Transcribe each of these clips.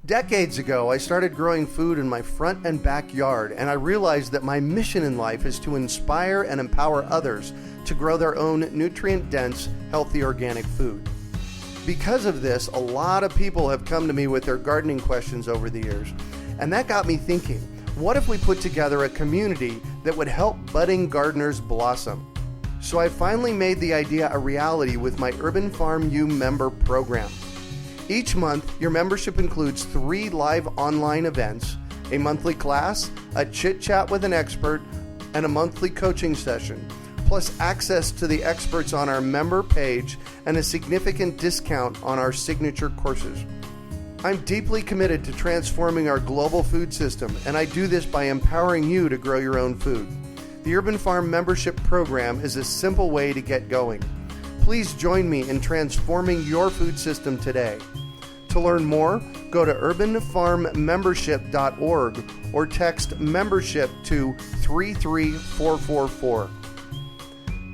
Decades ago, I started growing food in my front and backyard, and I realized that my mission in life is to inspire and empower others to grow their own nutrient-dense, healthy organic food. Because of this, a lot of people have come to me with their gardening questions over the years, and that got me thinking, what if we put together a community that would help budding gardeners blossom? So I finally made the idea a reality with my Urban Farm U member program. Each month, your membership includes 3 live online events, a monthly class, a chit-chat with an expert, and a monthly coaching session, plus access to the experts on our member page and a significant discount on our signature courses. I'm deeply committed to transforming our global food system, and I do this by empowering you to grow your own food. The Urban Farm membership program is a simple way to get going. Please join me in transforming your food system today. To learn more, go to urbanfarmmembership.org or text membership to 33444.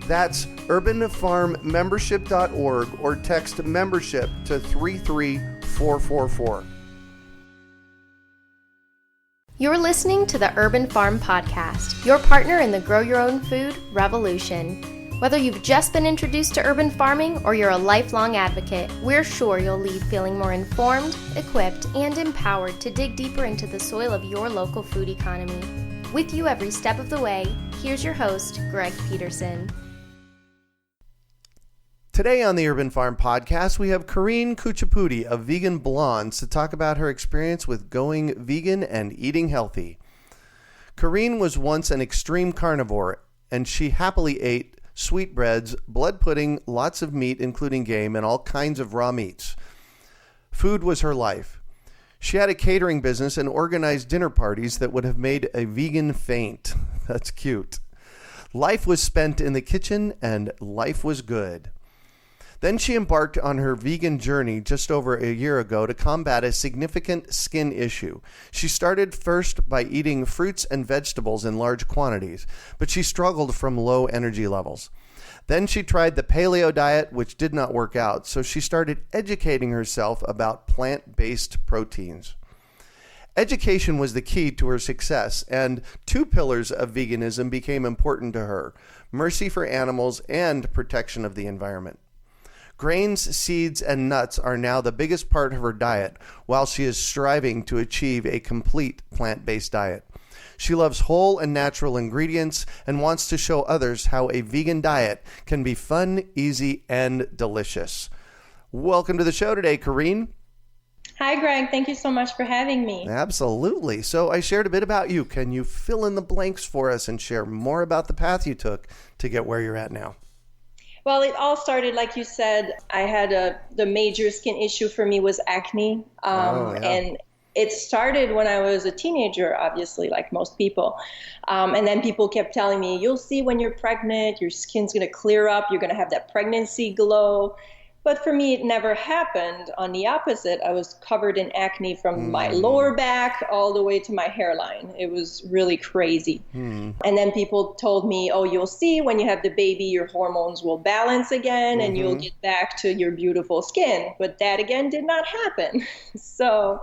That's urbanfarmmembership.org or text membership to 33444. You're listening to the Urban Farm Podcast, your partner in the Grow Your Own Food revolution. Whether you've just been introduced to urban farming or you're a lifelong advocate, we're sure you'll leave feeling more informed, equipped, and empowered to dig deeper into the soil of your local food economy. With you every step of the way, here's your host, Greg Peterson. Today on the Urban Farm Podcast, we have Karine Kuchipudi of Vegan Blondes to talk about her experience with going vegan and eating healthy. Karine was once an extreme carnivore, and she happily ate sweetbreads, blood pudding, lots of meat, including game, and all kinds of raw meats. Food was her life. She had a catering business and organized dinner parties that would have made a vegan faint. That's cute. Life was spent in the kitchen, and life was good. Then she embarked on her vegan journey just over a year ago to combat a significant skin issue. She started first by eating fruits and vegetables in large quantities, but she struggled from low energy levels. Then she tried the paleo diet, which did not work out, so she started educating herself about plant-based proteins. Education was the key to her success, and 2 pillars of veganism became important to her: mercy for animals and protection of the environment. Grains, seeds, and nuts are now the biggest part of her diet, while she is striving to achieve a complete plant-based diet. She loves whole and natural ingredients and wants to show others how a vegan diet can be fun, easy, and delicious. Welcome to the show today, Karine. Hi, Greg. Thank you so much for having me. Absolutely. So I shared a bit about you. Can you fill in the blanks for us and share more about the path you took to get where you're at now? Well, it all started, like you said, I had the major skin issue for me was acne. And it started when I was a teenager, obviously, like most people. And then people kept telling me, you'll see when you're pregnant, your skin's going to clear up, you're going to have that pregnancy glow. But for me, it never happened. On the opposite, I was covered in acne from my lower back all the way to my hairline. It was really crazy. And then people told me, oh, you'll see when you have the baby, your hormones will balance again and you'll get back to your beautiful skin. But that, again, did not happen. So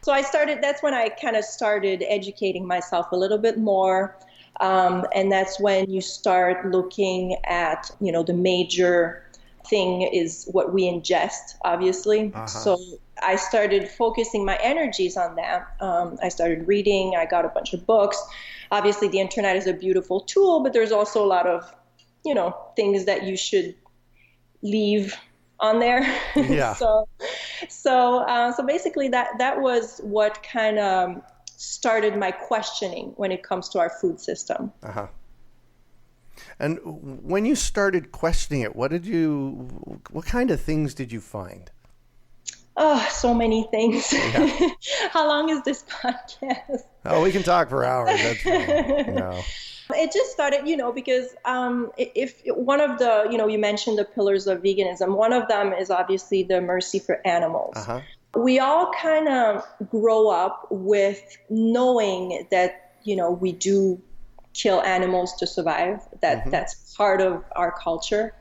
I started, that's when I kind of started educating myself a little bit more. And that's when you start looking at, the major thing is what we ingest, obviously. So I started focusing my energies on that. I started reading. I got a bunch of books. Obviously, the internet is a beautiful tool, but there's also a lot of, things that you should leave on there. Yeah. So basically, that was what kind of started my questioning when it comes to our food system. And when you started questioning it, what kind of things did you find? Oh, so many things. Yeah. How long is this podcast? Oh, we can talk for hours. That's fine. No. It just started, because if one of the, you mentioned the pillars of veganism, one of them is obviously the mercy for animals. We all kind of grow up with knowing that, we do kill animals to survive. That's part of our culture.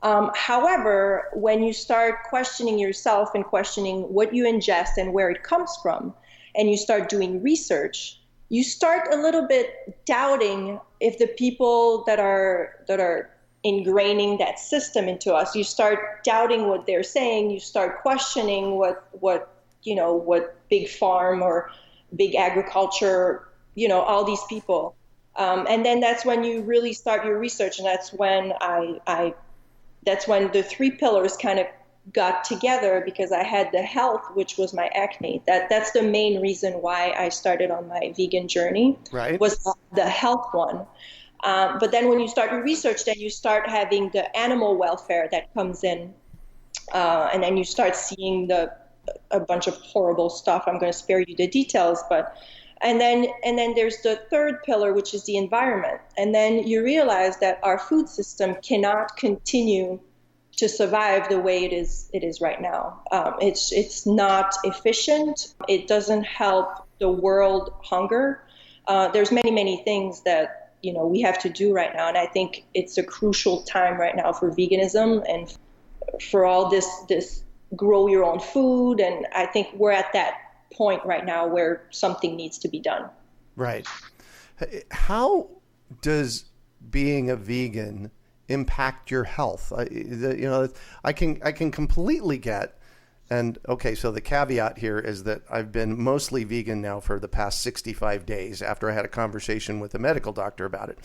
However, when you start questioning yourself and questioning what you ingest and where it comes from, and you start doing research, you start a little bit doubting if the people that are ingraining that system into us, you start doubting what they're saying, you start questioning what big farm or big agriculture, all these people. And then that's when you really start your research, and that's when that's when the three pillars kind of got together, because I had the health, which was my acne. That's the main reason why I started on my vegan journey, right? Was the health one. But then when you start your research, then you start having the animal welfare that comes in, and then you start seeing a bunch of horrible stuff. I'm going to spare you the details, but and then there's the third pillar, which is the environment. And then you realize that our food system cannot continue to survive the way it is right now. It's not efficient. It doesn't help the world hunger. There's many things that we have to do right now, and I think it's a crucial time right now for veganism and for all this grow your own food. And I think we're at that point right now where something needs to be done. Right. How does being a vegan impact your health? I can completely get, and okay, so the caveat here is that I've been mostly vegan now for the past 65 days after I had a conversation with a medical doctor about it.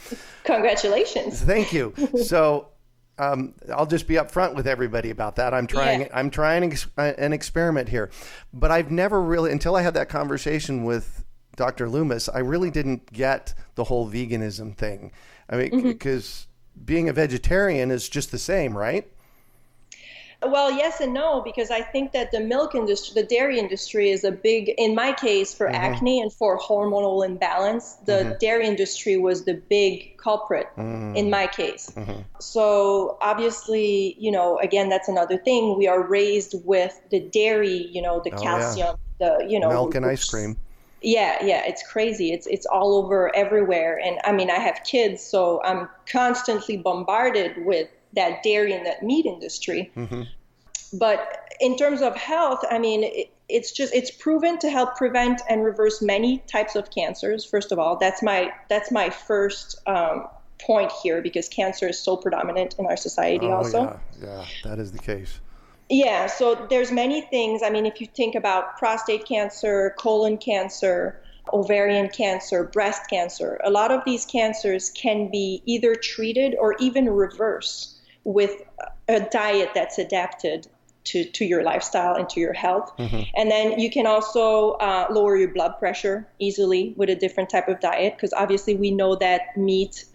Congratulations. Thank you. So I'll just be upfront with everybody about that. I'm trying an experiment here, but I've never really, until I had that conversation with Dr. Loomis, I really didn't get the whole veganism thing. I mean, because being a vegetarian is just the same, right? Well, yes and no, because I think that the milk industry, the dairy industry is a big, in my case, for acne and for hormonal imbalance, the dairy industry was the big culprit in my case. So obviously, again, that's another thing. We are raised with the dairy, the calcium, the milk and ice cream. Yeah, it's crazy. It's all over everywhere. And I mean, I have kids, so I'm constantly bombarded with that dairy and that meat industry. But in terms of health, I mean, it's proven to help prevent and reverse many types of cancers. First of all, that's my first point here, because cancer is so predominant in our society also. Yeah, that is the case. Yeah, so there's many things. I mean, if you think about prostate cancer, colon cancer, ovarian cancer, breast cancer, a lot of these cancers can be either treated or even reversed with a diet that's adapted to your lifestyle and to your health. And then you can also lower your blood pressure easily with a different type of diet, because obviously we know that meat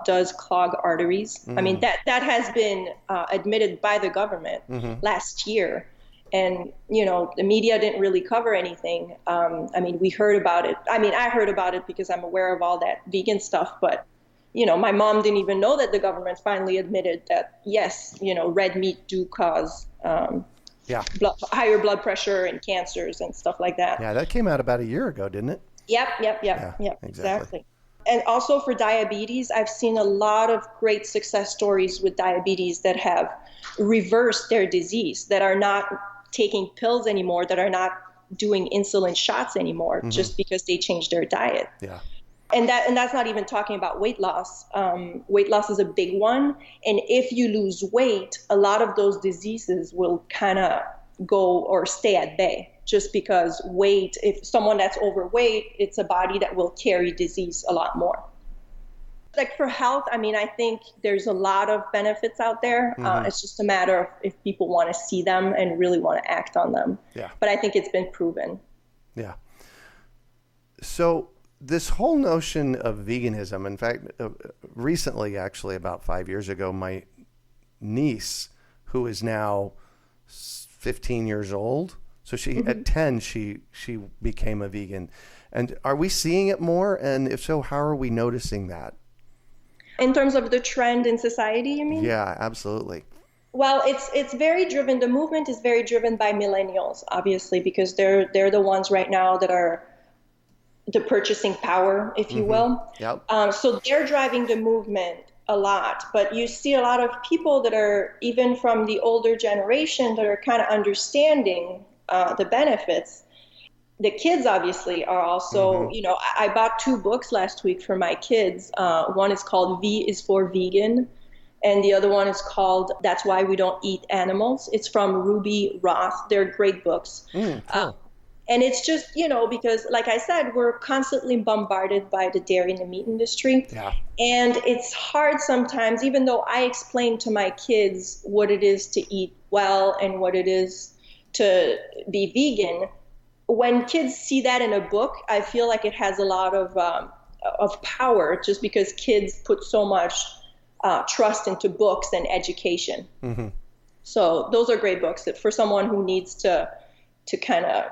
does clog arteries. I mean, that has been admitted by the government last year. And, the media didn't really cover anything. I mean, we heard about it. I mean, I heard about it because I'm aware of all that vegan stuff, but my mom didn't even know that the government finally admitted that, yes, red meat do cause higher blood pressure and cancers and stuff like that. Yeah, that came out about a year ago, didn't it? Yep, exactly. And also for diabetes, I've seen a lot of great success stories with diabetes that have reversed their disease, that are not taking pills anymore, that are not doing insulin shots anymore, just because they changed their diet. Yeah. And that's not even talking about weight loss. Weight loss is a big one. And if you lose weight, a lot of those diseases will kind of go or stay at bay, just because weight, if someone that's overweight, it's a body that will carry disease a lot more. Like for health, I mean, I think there's a lot of benefits out there. It's just a matter of if people want to see them and really want to act on them. Yeah. But I think it's been proven. Yeah. So this whole notion of veganism, in fact, recently, actually about 5 years ago, my niece, who is now 15 years old, so she at 10, she became a vegan. And are we seeing it more? And if so, how are we noticing that? In terms of the trend in society, you mean? Yeah, absolutely. Well, it's very driven. The movement is very driven by millennials, obviously, because they're the ones right now that are the purchasing power, if you will. Yep. So they're driving the movement a lot, but you see a lot of people that are even from the older generation that are kind of understanding the benefits. The kids obviously are also, I bought 2 books last week for my kids. One is called V is for Vegan, and the other one is called That's Why We Don't Eat Animals. It's from Ruby Roth. They're great books. Cool. And it's just, because like I said, we're constantly bombarded by the dairy and the meat industry. Yeah. And it's hard sometimes, even though I explain to my kids what it is to eat well and what it is to be vegan. When kids see that in a book, I feel like it has a lot of power just because kids put so much trust into books and education. Mm-hmm. So those are great books that for someone who needs to kind of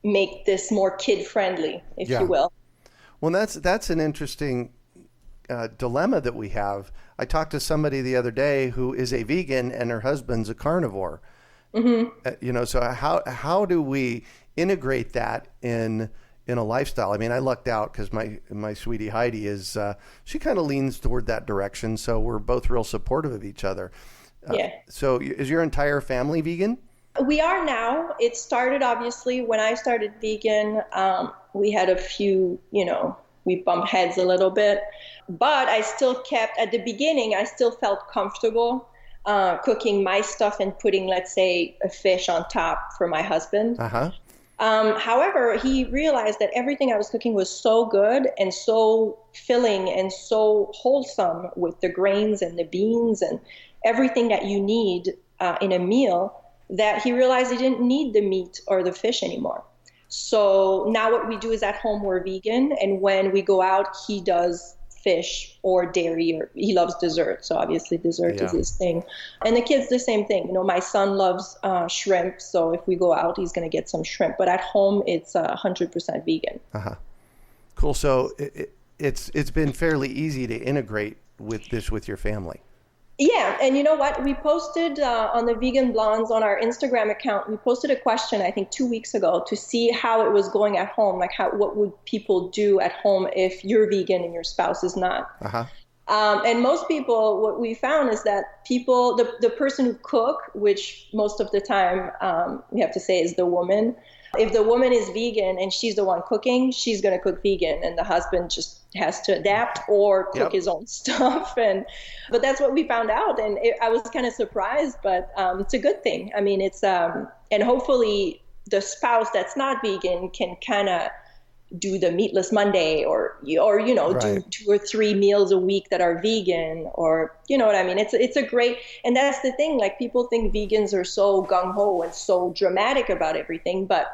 make this more kid-friendly, if you will. Well, that's an interesting dilemma that we have. I talked to somebody the other day who is a vegan and her husband's a carnivore. Mm-hmm. So how do we integrate that in a lifestyle? I mean, I lucked out because my sweetie Heidi is she kind of leans toward that direction, so we're both real supportive of each other. So is your entire family vegan? We are now. It started obviously when I started vegan. We had a few, we bumped heads a little bit, but I still kept at the beginning. I still felt comfortable cooking my stuff and putting, let's say, a fish on top for my husband. However, he realized that everything I was cooking was so good and so filling and so wholesome with the grains and the beans and everything that you need in a meal, that he realized he didn't need the meat or the fish anymore. So now what we do is at home we're vegan, and when we go out, he does fish or dairy, or he loves dessert. So obviously dessert is his thing. And the kids, the same thing. My son loves shrimp. So if we go out, he's going to get some shrimp. But at home, it's 100% vegan. Cool. So it's been fairly easy to integrate with your family. Yeah. And you know what? We posted on the Vegan Blondes on our Instagram account, we posted a question, I think 2 weeks ago, to see how it was going at home. Like what would people do at home if you're vegan and your spouse is not? And most people, what we found is that people, the person who cook, which most of the time we have to say is the woman, if the woman is vegan and she's the one cooking, she's going to cook vegan, and the husband just has to adapt or cook his own stuff. But that's what we found out. And I was kind of surprised, but it's a good thing. I mean, it's, and hopefully the spouse that's not vegan can kind of do the meatless Monday or do 2 or 3 meals a week that are vegan, or, you know what I mean? It's a great, and that's the thing, like people think vegans are so gung ho and so dramatic about everything. But,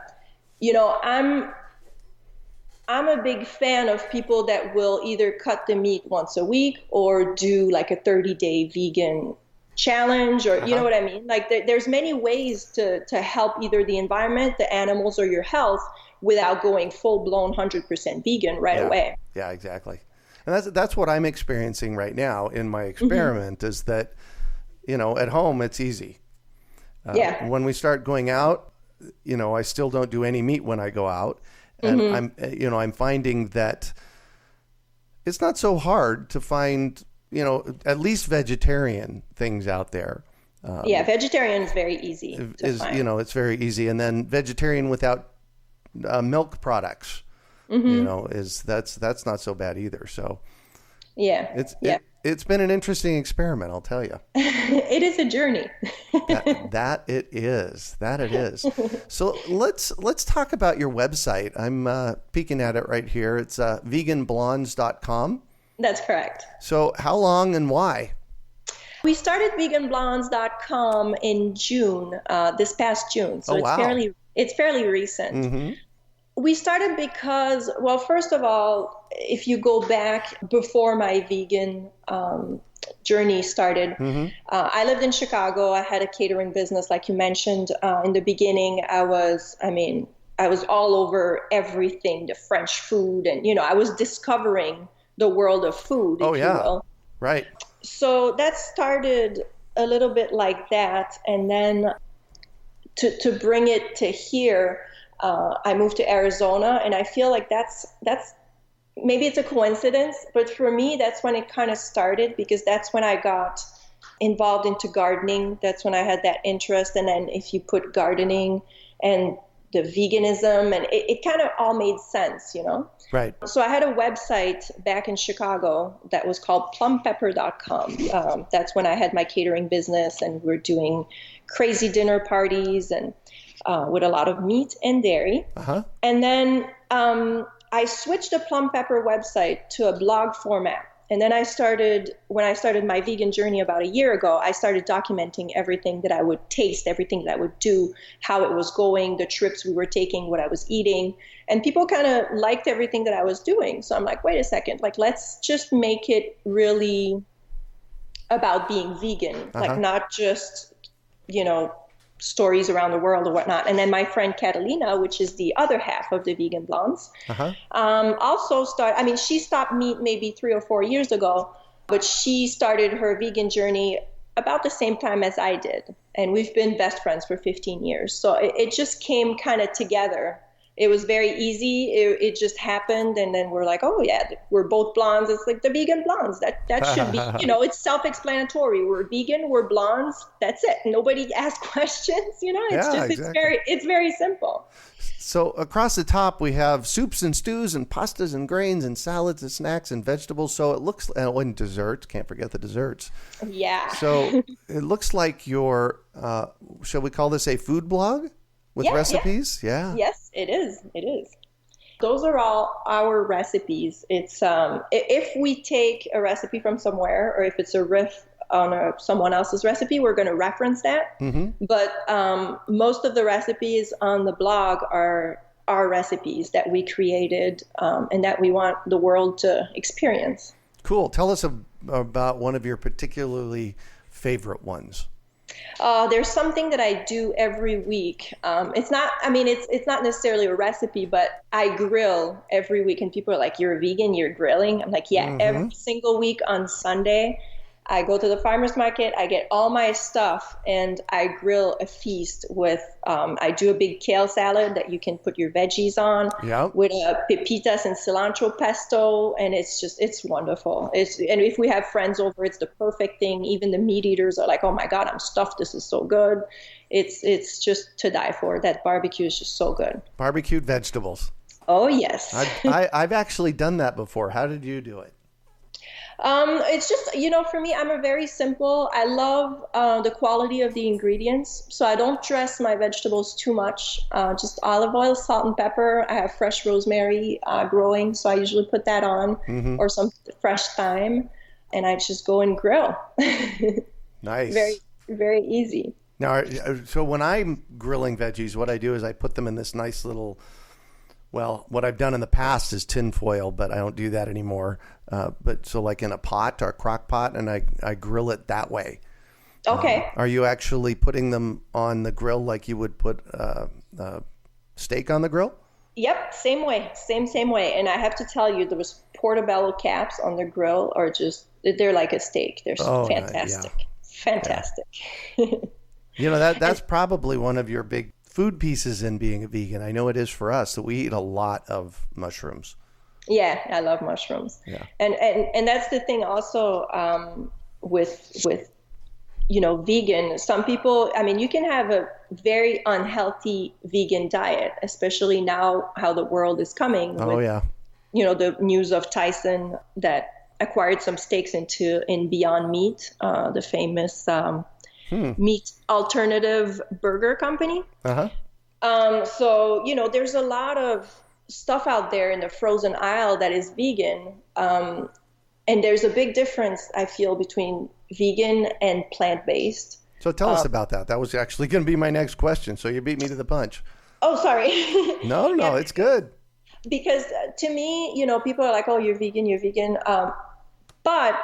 I'm a big fan of people that will either cut the meat once a week or do like a 30-day vegan challenge, or, you know what I mean? Like there's many ways to help either the environment, the animals, or your health without going full-blown 100% vegan right away. Yeah, exactly. And that's what I'm experiencing right now in my experiment, is that, at home it's easy. When we start going out, I still don't do any meat when I go out. And I'm finding that it's not so hard to find, at least vegetarian things out there. Vegetarian is very easy to find. It's very easy. And then vegetarian without milk products, that's not so bad either. So it's been an interesting experiment, I'll tell you. It is a journey. that it is. So let's talk about your website. I'm peeking at it right here. It's veganblondes.com. That's correct. So how long and why? We started veganblondes.com in June, this past June. So it's fairly recent. We started because, well, first of all, if you go back before my vegan journey started, I lived in Chicago. I had a catering business, like you mentioned. In the beginning, I was all over everything, the French food, and, I was discovering the world of food, if you will. Right. So that started a little bit like that. And then to bring it to here, I moved to Arizona, and I feel like that's maybe it's a coincidence, but for me, that's when it kind of started, because that's when I got involved into gardening. That's when I had that interest. And then if you put gardening and the veganism, and it kind of all made sense, you know? Right. So I had a website back in Chicago that was called plumpepper.com. That's when I had my catering business, and we're doing crazy dinner parties and with a lot of meat and dairy. Uh-huh. And then I switched the Plum Pepper website to a blog format. And then when I started my vegan journey about a year ago, I started documenting everything that I would taste, everything that I would do, how it was going, the trips we were taking, what I was eating. And people kind of liked everything that I was doing. So I'm like, wait a second, like, let's just make it really about being vegan, like not just, you know, stories around the world or whatnot. And then my friend Catalina, which is the other half of the Vegan Blondes, also she stopped meat maybe 3 or 4 years ago, but she started her vegan journey about the same time as I did. And we've been best friends for 15 years. So it just came kind of together. It was very easy. It just happened. And then we're like, oh yeah, we're both blondes. It's like the Vegan Blondes. That should be, you know, it's self-explanatory. We're vegan, we're blondes. That's it. Nobody asks questions, you know, it's very simple. So across the top, we have soups and stews and pastas and grains and salads and snacks and vegetables. So it looks, and desserts, can't forget the desserts. Yeah. So it looks like your, shall we call this a food blog? With recipes? Yeah. Yes, it is. It is. Those are all our recipes. It's if we take a recipe from somewhere, or if it's a riff on someone else's recipe, we're going to reference that. Mm-hmm. But most of the recipes on the blog are our recipes that we created and that we want the world to experience. Cool. Tell us about one of your particularly favorite ones. There's something that I do every week. It's not necessarily a recipe, but I grill every week. And people are like, you're a vegan, you're grilling? I'm like, yeah, every single week on Sunday, I go to the farmer's market, I get all my stuff, and I grill a feast with, I do a big kale salad that you can put your veggies on with pepitas and cilantro pesto, and it's wonderful. And if we have friends over, it's the perfect thing. Even the meat eaters are like, oh my God, I'm stuffed. This is so good. It's just to die for. That barbecue is just so good. Barbecued vegetables. Oh, yes. I've actually done that before. How did you do it? It's just, you know, for me, I'm a very simple. I love the quality of the ingredients. So I don't dress my vegetables too much. Just olive oil, salt, and pepper. I have fresh rosemary growing, so I usually put that on, or some fresh thyme, and I just go and grill. Nice. Very, very easy. Now, so when I'm grilling veggies, what I do is I put them in this nice little, well, what I've done in the past is tin foil, but I don't do that anymore. But so like in a pot or a crock pot, and I grill it that way. Okay. Are you actually putting them on the grill like you would put steak on the grill? Yep, same way, same way. And I have to tell you, those portobello caps on the grill are they're like a steak. They're fantastic. Yeah. Fantastic. Yeah. You know, that's probably one of your big food pieces in being a vegan. I know it is for us, that we eat a lot of mushrooms. Yeah, I love mushrooms. Yeah. And that's the thing also with you know, vegan. Some people, I mean, you can have a very unhealthy vegan diet, especially now how the world is coming. Oh, yeah. You know, the news of Tyson that acquired some stakes in Beyond Meat, the famous meat alternative burger company. So, you know, there's a lot of stuff out there in the frozen aisle that is vegan. And there's a big difference, I feel, between vegan and plant-based. So tell us about that. That was actually going to be my next question. So you beat me to the punch. Oh, sorry. No, yeah. It's good. Because to me, you know, people are like, oh, you're vegan. But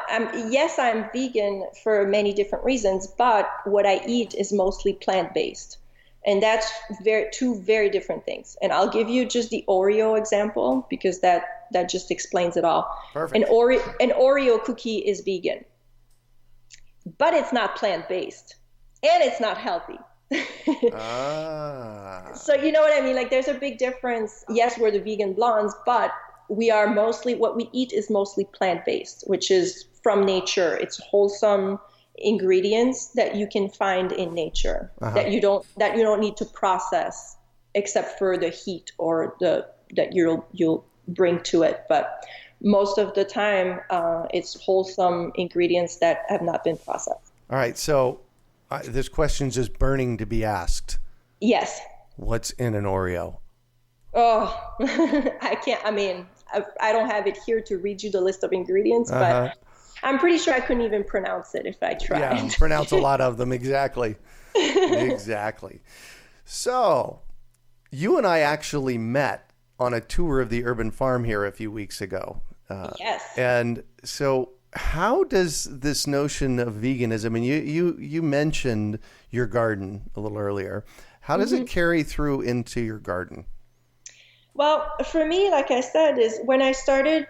yes, I'm vegan for many different reasons, but what I eat is mostly plant-based. And that's two very different things. And I'll give you just the Oreo example, because that just explains it all. Perfect. An Oreo cookie is vegan, but it's not plant-based, and it's not healthy. So you know what I mean? Like, there's a big difference. Yes, we're the Vegan Blondes, but we are mostly, what we eat is mostly plant-based, which is from nature. It's wholesome ingredients that you can find in nature, that you don't need to process except for the heat or that you'll bring to it. But most of the time, it's wholesome ingredients that have not been processed. All right. So this question's just burning to be asked. Yes. What's in an Oreo? Oh, I can't. I mean, I don't have it here to read you the list of ingredients, but I'm pretty sure I couldn't even pronounce it if I tried. Yeah, pronounce a lot of them. Exactly. Exactly. So you and I actually met on a tour of the urban farm here a few weeks ago. Yes. And so how does this notion of veganism, and you mentioned your garden a little earlier, how does it carry through into your garden? Well, for me, like I said, is when I started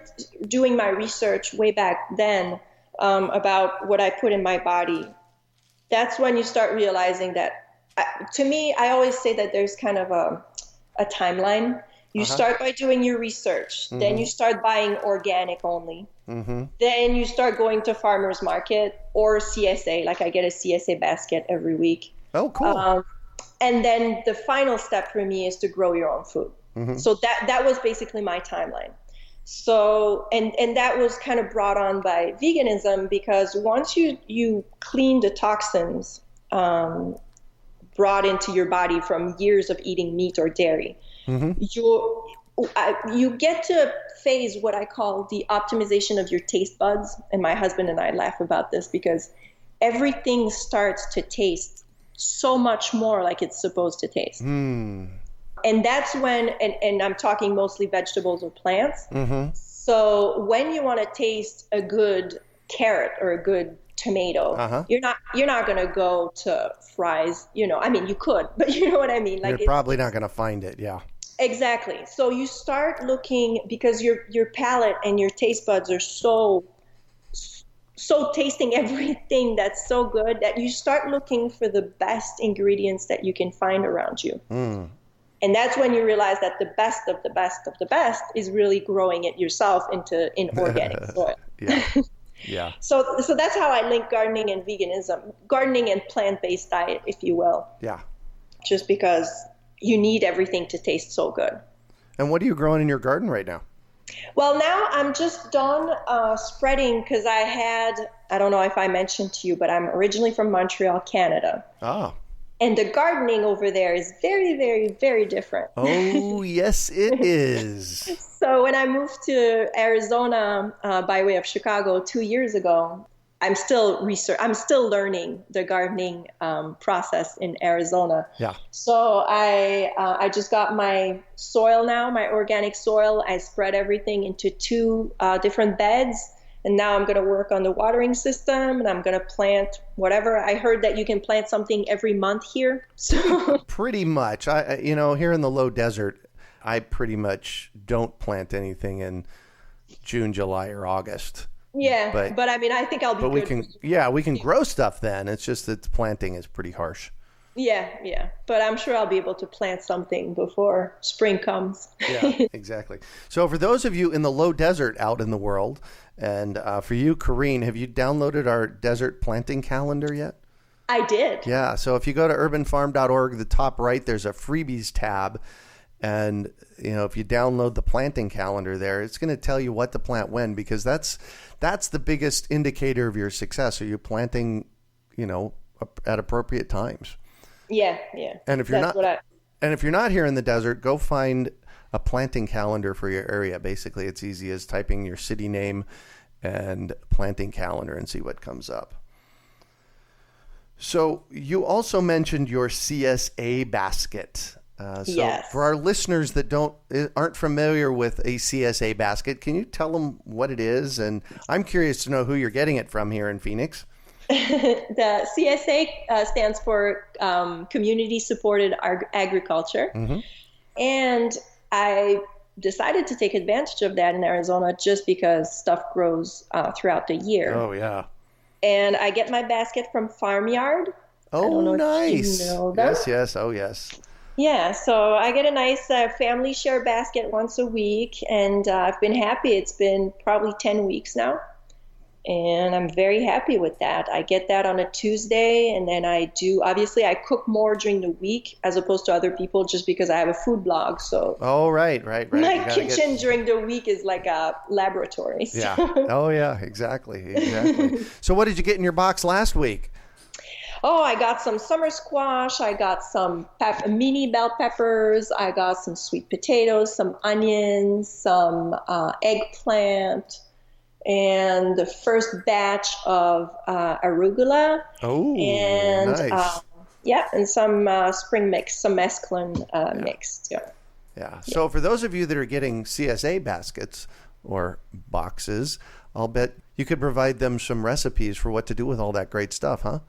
doing my research way back then about what I put in my body, that's when you start realizing that, to me, I always say that there's kind of a timeline. You start by doing your research, then you start buying organic only, then you start going to farmer's market or CSA, like I get a CSA basket every week. Oh, cool. And then the final step for me is to grow your own food. So that was basically my timeline. So, and that was kind of brought on by veganism, because once you clean the toxins brought into your body from years of eating meat or dairy, you get to a phase what I call the optimization of your taste buds. And my husband and I laugh about this because everything starts to taste so much more like it's supposed to taste. And that's when, and I'm talking mostly vegetables or plants. So when you want to taste a good carrot or a good tomato, you're not going to go to fries. I mean, you could, but you know what I mean? Like, you're probably not going to find it. Yeah. Exactly. So you start looking, because your palate and your taste buds are so tasting everything that's so good, that you start looking for the best ingredients that you can find around you. And that's when you realize that the best of the best of the best is really growing it yourself in organic soil. Yeah. So that's how I link gardening and veganism, gardening and plant-based diet, if you will. Yeah. Just because you need everything to taste so good. And what are you growing in your garden right now? Well, now I'm just done spreading, because I don't know if I mentioned to you, but I'm originally from Montreal, Canada. Oh. And the gardening over there is very, very, very different. Oh, yes, it is. So when I moved to Arizona by way of Chicago 2 years ago, I'm still learning the gardening process in Arizona. Yeah. So I just got my soil now, my organic soil. I spread everything into 2 different beds. And now I'm going to work on the watering system, and I'm going to plant whatever. I heard that you can plant something every month here. So pretty much. Here in the low desert, I pretty much don't plant anything in June, July, or August. Yeah, but I mean, I think I'll be good. We can grow stuff then. It's just that the planting is pretty harsh. Yeah. But I'm sure I'll be able to plant something before spring comes. Yeah, exactly. So for those of you in the low desert out in the world, and for you, Karine, have you downloaded our desert planting calendar yet? I did. Yeah. So if you go to urbanfarm.org, the top right, there's a freebies tab. And, if you download the planting calendar there, it's going to tell you what to plant when, because that's the biggest indicator of your success. Are you planting, at appropriate times? Yeah. And if you're not here in the desert, go find a planting calendar for your area. Basically, it's easy as typing your city name and planting calendar and see what comes up. So you also mentioned your CSA basket. Yes. For our listeners that aren't familiar with a CSA basket, can you tell them what it is? And I'm curious to know who you're getting it from here in Phoenix. The CSA stands for Community Supported Agriculture. And I decided to take advantage of that in Arizona just because stuff grows throughout the year. Oh, yeah. And I get my basket from Farmyard. Oh, nice. If you know them. Yes. Oh, yes. Yeah, so I get a nice family share basket once a week, and I've been happy. It's been probably 10 weeks now, and I'm very happy with that. I get that on a Tuesday, and then obviously, I cook more during the week as opposed to other people just because I have a food blog. So, Oh, right. my kitchen during the week is like a laboratory. So. Yeah. Oh, yeah, exactly. So what did you get in your box last week? Oh, I got some summer squash. I got some mini bell peppers. I got some sweet potatoes, some onions, some eggplant, and the first batch of arugula. Oh, and nice. And some spring mix, some mesclun mix. Yeah. So for those of you that are getting CSA baskets or boxes, I'll bet you could provide them some recipes for what to do with all that great stuff, huh?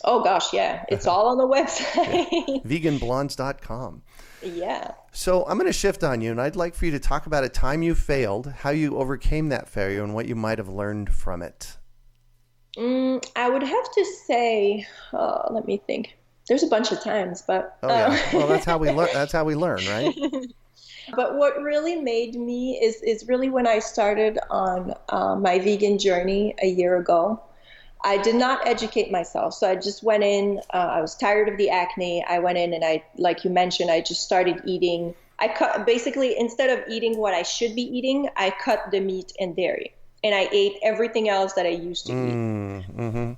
Oh, gosh, yeah. It's all on the website. Veganblondes.com. Yeah. So I'm going to shift on you, and I'd like for you to talk about a time you failed, how you overcame that failure, and what you might have learned from it. I would have to say, let me think. There's a bunch of times, but... Oh, yeah. Well, that's how we learn. That's how we learn, right? But what really made me is really when I started on my vegan journey a year ago. I did not educate myself. So I just went in, I was tired of the acne. I went in and like you mentioned, I just started eating. I cut, basically, instead of eating what I should be eating, I cut the meat and dairy. And I ate everything else that I used to eat. Mm-hmm.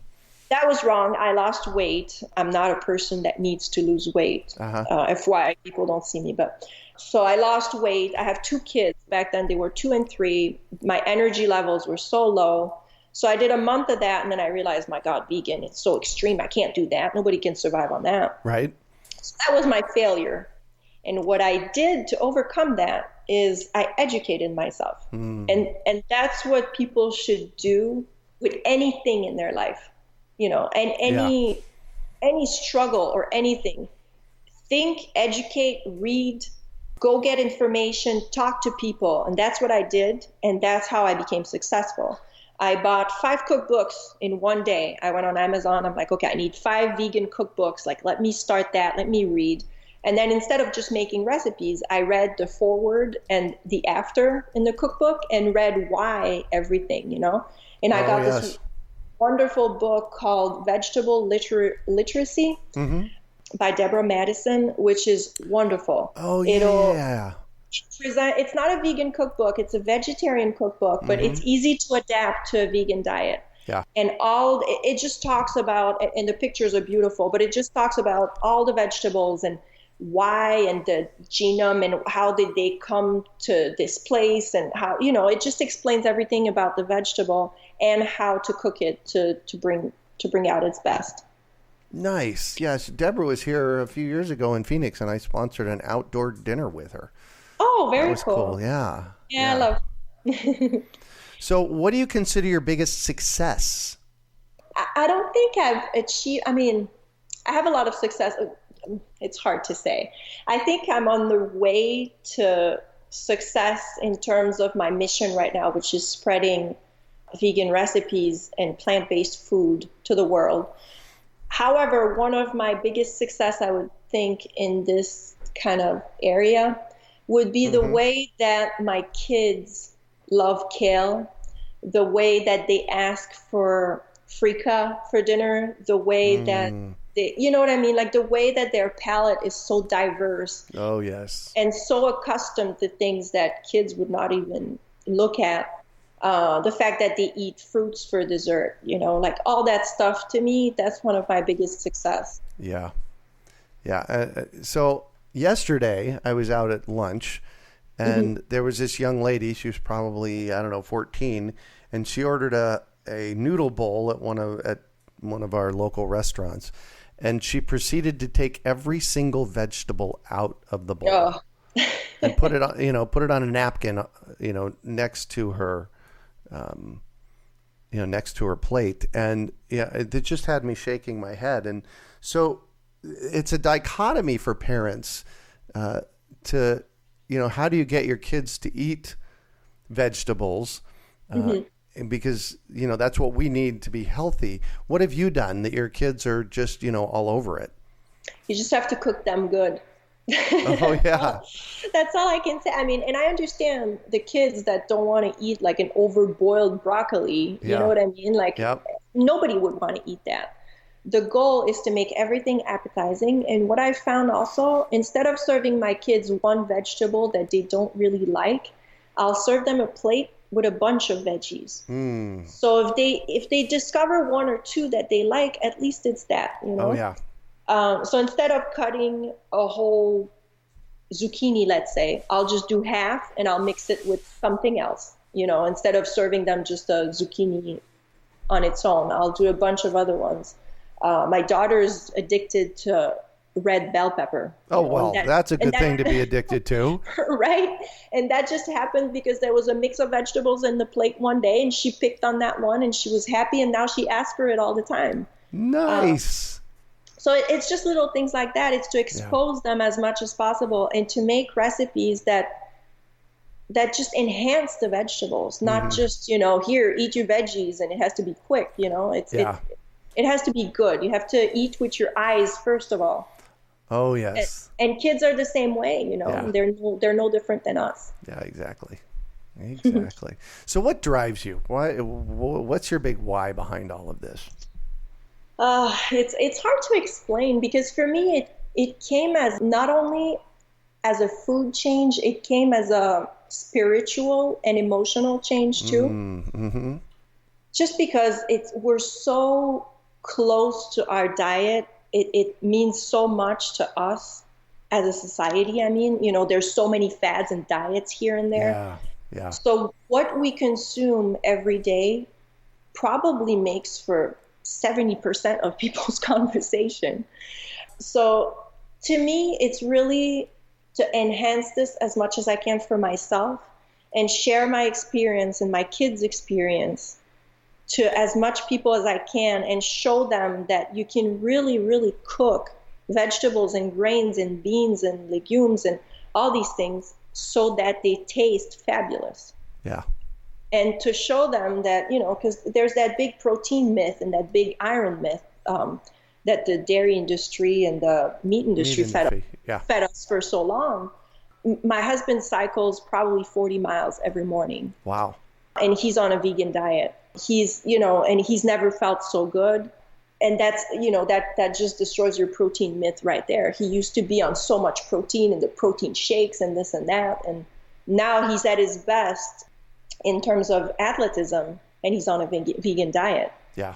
That was wrong. I lost weight. I'm not a person that needs to lose weight. FYI, people don't see me. But so I lost weight. I have 2 kids. Back then, they were 2 and 3. My energy levels were so low. So I did a month of that, and then I realized, my God, vegan, it's so extreme. I can't do that. Nobody can survive on that. Right. So that was my failure. And what I did to overcome that is I educated myself. And that's what people should do with anything in their life, and any struggle or anything. Think, educate, read, go get information, talk to people. And that's what I did. And that's how I became successful. I bought 5 cookbooks in one day. I went on Amazon. I'm like, okay, I need 5 vegan cookbooks. Like, let me start that. Let me read. And then instead of just making recipes, I read the foreword and the after in the cookbook and read why everything, And I got this wonderful book called Vegetable Literacy by Deborah Madison, which is wonderful. Oh, yeah. It's not a vegan cookbook. It's a vegetarian cookbook, but it's easy to adapt to a vegan diet. Yeah. And it just talks about, and the pictures are beautiful, but it just talks about all the vegetables and why and the genome and how did they come to this place and how, it just explains everything about the vegetable and how to cook it to bring out its best. Nice. Yes. Deborah was here a few years ago in Phoenix, and I sponsored an outdoor dinner with her. Oh, very that was cool. Yeah, I love it. So what do you consider your biggest success? I don't think I've achieved, I have a lot of success. It's hard to say. I think I'm on the way to success in terms of my mission right now, which is spreading vegan recipes and plant-based food to the world. However, one of my biggest success, I would think, in this kind of area would be the way that my kids love kale, the way that they ask for frika for dinner, the way that they, what I mean? Like the way that their palate is so diverse. Oh, yes. And so accustomed to things that kids would not even look at. The fact that they eat fruits for dessert, like all that stuff, to me, that's one of my biggest success. Yeah. Yeah. So yesterday I was out at lunch and there was this young lady. She was probably, 14. And she ordered a noodle bowl at one of our local restaurants. And she proceeded to take every single vegetable out of the bowl and put it on a napkin, next to her, next to her plate. And it just had me shaking my head. And so it's a dichotomy for parents, to, how do you get your kids to eat vegetables? Because, that's what we need to be healthy. What have you done that your kids are just, all over it? You just have to cook them good. Oh, yeah. That's all I can say. I mean, and I understand the kids that don't want to eat like an overboiled broccoli. You know Yeah. what I mean? Like Yep. nobody would want to eat that. The goal is to make everything appetizing. And what I found also, instead of serving my kids one vegetable that they don't really like, I'll serve them a plate with a bunch of veggies. So if they discover one or two that they like, at least it's that, you know? Oh, yeah. So instead of cutting a whole zucchini, let's say, I'll just do half and I'll mix it with something else, you know, instead of serving them just a zucchini on its own. I'll do a bunch of other ones. My daughter's addicted to red bell pepper. Oh, well, that's a good thing to be addicted to. Right? And that just happened because there was a mix of vegetables in the plate one day and she picked on that one and she was happy and now she asks for it all the time. Nice. So it's just little things like that. It's to expose them as much as possible and to make recipes that just enhance the vegetables, not just, you know, here, eat your veggies and it has to be quick, you know. It has to be good. You have to eat with your eyes first of all. Oh, yes. And kids are the same way, you know. Yeah. They're no different than us. Yeah, exactly. Exactly. So what drives you? What's your big why behind all of this? It's hard to explain because for me it came as not only as a food change, it came as a spiritual and emotional change too. Mm-hmm. Just because we're so close to our diet, it means so much to us as a society. I mean, you know, there's so many fads and diets here and there. Yeah. So what we consume every day probably makes for 70% of people's conversation. So to me, it's really to enhance this as much as I can for myself and share my experience and my kids' experience to as much people as I can and show them that you can really, really cook vegetables and grains and beans and legumes and all these things so that they taste fabulous. Yeah. And to show them that, you know, because there's that big protein myth and that big iron myth that the dairy industry and the meat industry fed us for so long. My husband cycles probably 40 miles every morning. Wow. And he's on a vegan diet. He's, you know, and he's never felt so good. And that's, you know, that just destroys your protein myth right there. He used to be on so much protein and the protein shakes and this and that. And now he's at his best in terms of athleticism and he's on a vegan diet. Yeah.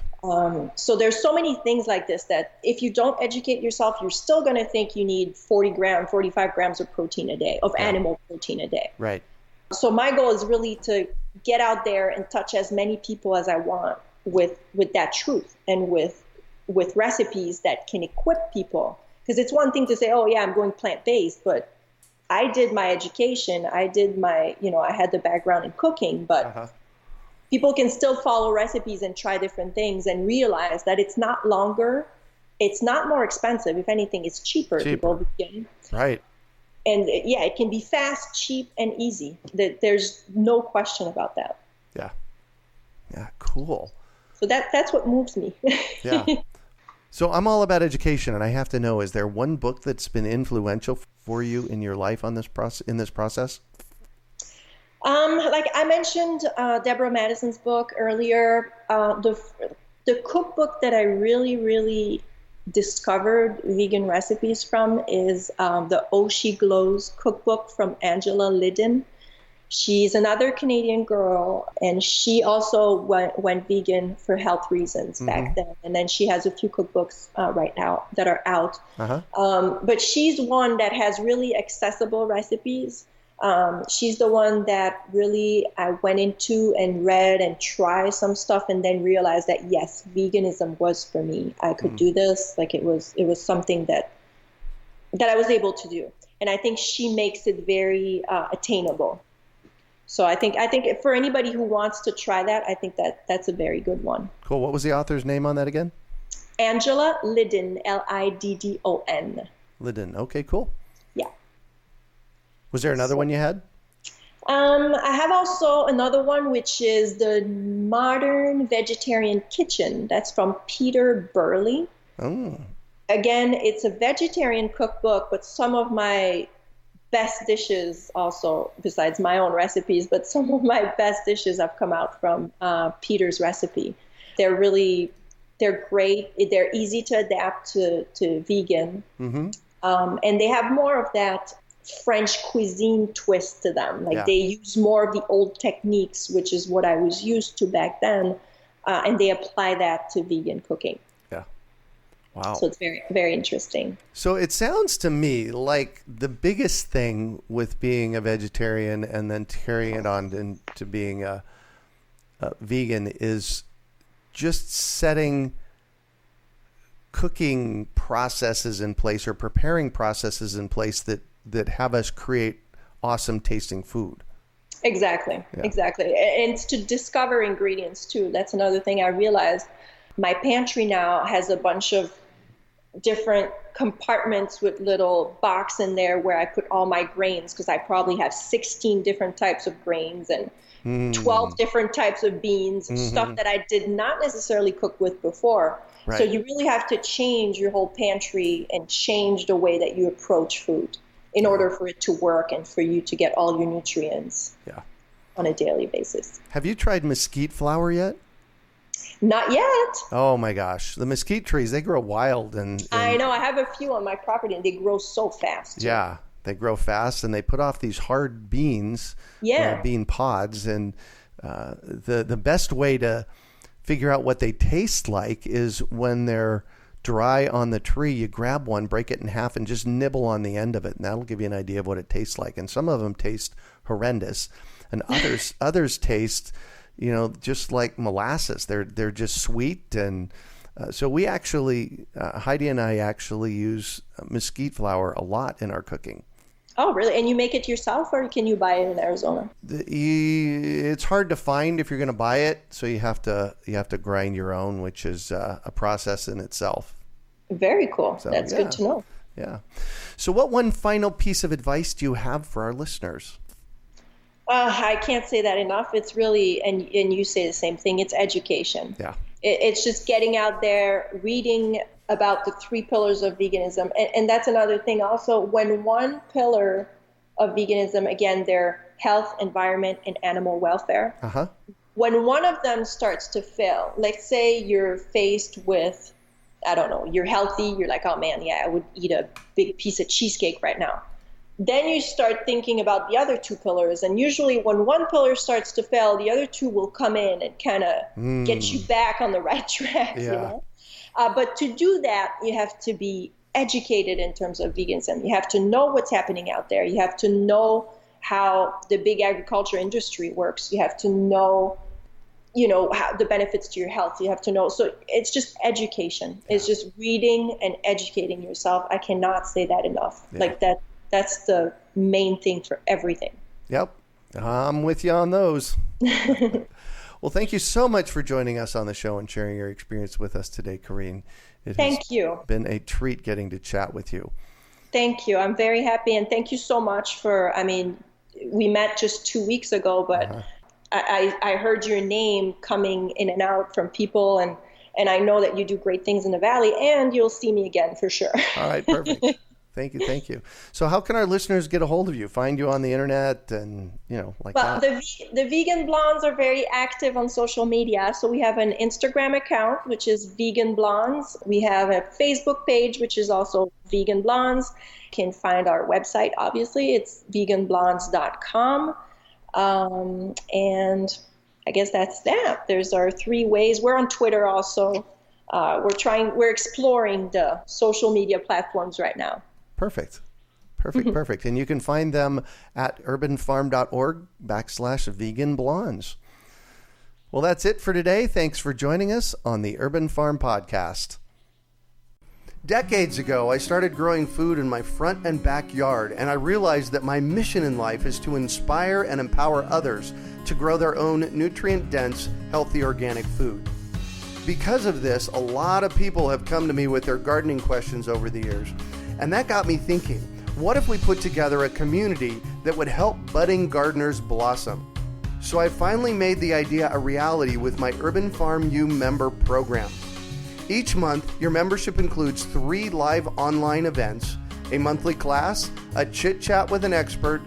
So there's so many things like this that if you don't educate yourself, you're still going to think you need 45 grams of protein a day, of animal protein a day. Right. So my goal is really to get out there and touch as many people as I want with that truth and with recipes that can equip people. Because it's one thing to say, oh yeah, I'm going plant-based, but I did my education. I did my, you know, I had the background in cooking, but people can still follow recipes and try different things and realize that it's not longer, it's not more expensive. If anything, it's cheaper. To go vegan. Right. And yeah, it can be fast, cheap, and easy. There's no question about that. Yeah. Yeah. Cool. So that's what moves me. Yeah. So I'm all about education, and I have to know: is there one book that's been influential for you in your life on this process? Like I mentioned, Deborah Madison's book earlier. The cookbook that I really, really discovered vegan recipes from is the Oh She Glows cookbook from Angela Liddon. She's another Canadian girl, and she also went vegan for health reasons back then. And then she has a few cookbooks right now that are out. But she's one that has really accessible recipes. She's the one that really I went into and read and tried some stuff and then realized that yes, veganism was for me. I could do this. Like it was something that I was able to do. And I think she makes it very attainable. So I think for anybody who wants to try that, I think that's a very good one. Cool. What was the author's name on that again? Angela Liddon, Liddon. Liddon. Okay, cool. Yeah. Was there another one you had? I have also another one, which is the Modern Vegetarian Kitchen. That's from Peter Burley. Oh. Again, it's a vegetarian cookbook, but some of my best dishes also, besides my own recipes, but some of my best dishes have come out from Peter's recipe. They're great. They're easy to adapt to vegan. Mm-hmm. And they have more of that French cuisine twist to them. Like they use more of the old techniques, which is what I was used to back then. And they apply that to vegan cooking. Yeah. Wow. So it's very, very interesting. So it sounds to me like the biggest thing with being a vegetarian and then carrying it on into being a vegan is just setting cooking processes in place or preparing processes in place that have us create awesome tasting food. Exactly. And it's to discover ingredients too. That's another thing I realized. My pantry now has a bunch of different compartments with little box in there where I put all my grains, because I probably have 16 different types of grains and 12 different types of beans, stuff that I did not necessarily cook with before. Right. So you really have to change your whole pantry and change the way that you approach food in order for it to work and for you to get all your nutrients on a daily basis. Have you tried mesquite flour yet? Not yet. Oh my gosh. The mesquite trees, they grow wild. And I know. I have a few on my property and they grow so fast. Yeah. They grow fast and they put off these hard beans, bean pods. And the best way to figure out what they taste like is when they're dry on the tree, you grab one, break it in half, and just nibble on the end of it. And that'll give you an idea of what it tastes like. And some of them taste horrendous. And others taste, just like molasses. They're just sweet. And so we actually, Heidi and I actually use mesquite flour a lot in our cooking. Oh, really? And you make it yourself, or can you buy it in Arizona? It's hard to find if you're going to buy it, so you have to grind your own, which is a process in itself. Very cool. So, that's good to know. Yeah. So what one final piece of advice do you have for our listeners? I can't say that enough. It's really, and you say the same thing, it's education. Yeah. It's just getting out there, reading about the 3 pillars of veganism. And that's another thing also. When one pillar of veganism, again, they're health, environment, and animal welfare. Uh-huh. When one of them starts to fail, let's say you're faced with, I don't know, you're healthy, you're like, oh man, yeah, I would eat a big piece of cheesecake right now. Then you start thinking about the other 2 pillars. And usually when one pillar starts to fail, the other 2 will come in and kind of get you back on the right track. Yeah. But to do that, you have to be educated in terms of veganism. You have to know what's happening out there. You have to know how the big agriculture industry works. You have to know, how the benefits to your health. You have to know. So it's just education. Yeah. It's just reading and educating yourself. I cannot say that enough. Yeah. Like that. That's the main thing for everything. Yep. I'm with you on those. Well, thank you so much for joining us on the show and sharing your experience with us today, Karine. Thank you. Been a treat getting to chat with you. Thank you. I'm very happy. And thank you so much we met just 2 weeks ago, but I heard your name coming in and out from people, and I know that you do great things in the Valley, and you'll see me again for sure. All right, perfect. Thank you. So how can our listeners get a hold of you, find you on the internet and, that? Well, the Vegan Blondes are very active on social media. So we have an Instagram account, which is Vegan Blondes. We have a Facebook page, which is also Vegan Blondes. You can find our website, obviously. It's veganblondes.com. And I guess that's that. There's our 3 ways. We're on Twitter also. We're exploring the social media platforms right now. Perfect. And you can find them at urbanfarm.org/vegan blondes. Well, that's it for today. Thanks for joining us on the Urban Farm Podcast. Decades ago, I started growing food in my front and backyard, and I realized that my mission in life is to inspire and empower others to grow their own nutrient-dense, healthy organic food. Because of this, a lot of people have come to me with their gardening questions over the years. And that got me thinking, what if we put together a community that would help budding gardeners blossom? So I finally made the idea a reality with my Urban Farm U member program. Each month, your membership includes 3 live online events, a monthly class, a chit-chat with an expert,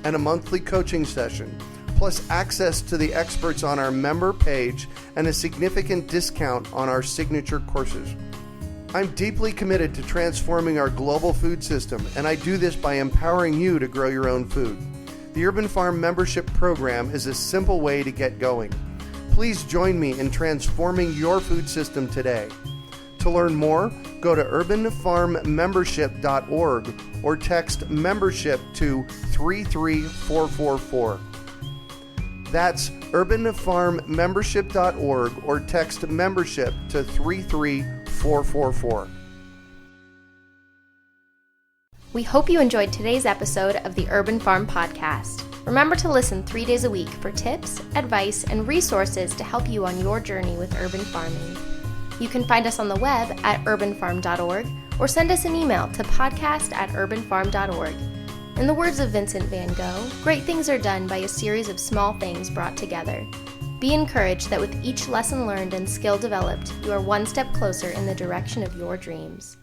and a monthly coaching session, plus access to the experts on our member page and a significant discount on our signature courses. I'm deeply committed to transforming our global food system, and I do this by empowering you to grow your own food. The Urban Farm membership program is a simple way to get going. Please join me in transforming your food system today. To learn more, go to urbanfarmmembership.org or text membership to 33444. That's urbanfarmmembership.org or text membership to 33444. We hope you enjoyed today's episode of the Urban Farm Podcast. Remember to listen 3 days a week for tips, advice, and resources to help you on your journey with urban farming. You can find us on the web at urbanfarm.org or send us an email to podcast@urbanfarm.org. In the words of Vincent van Gogh, great things are done by a series of small things brought together. Be encouraged that with each lesson learned and skill developed, you are one step closer in the direction of your dreams.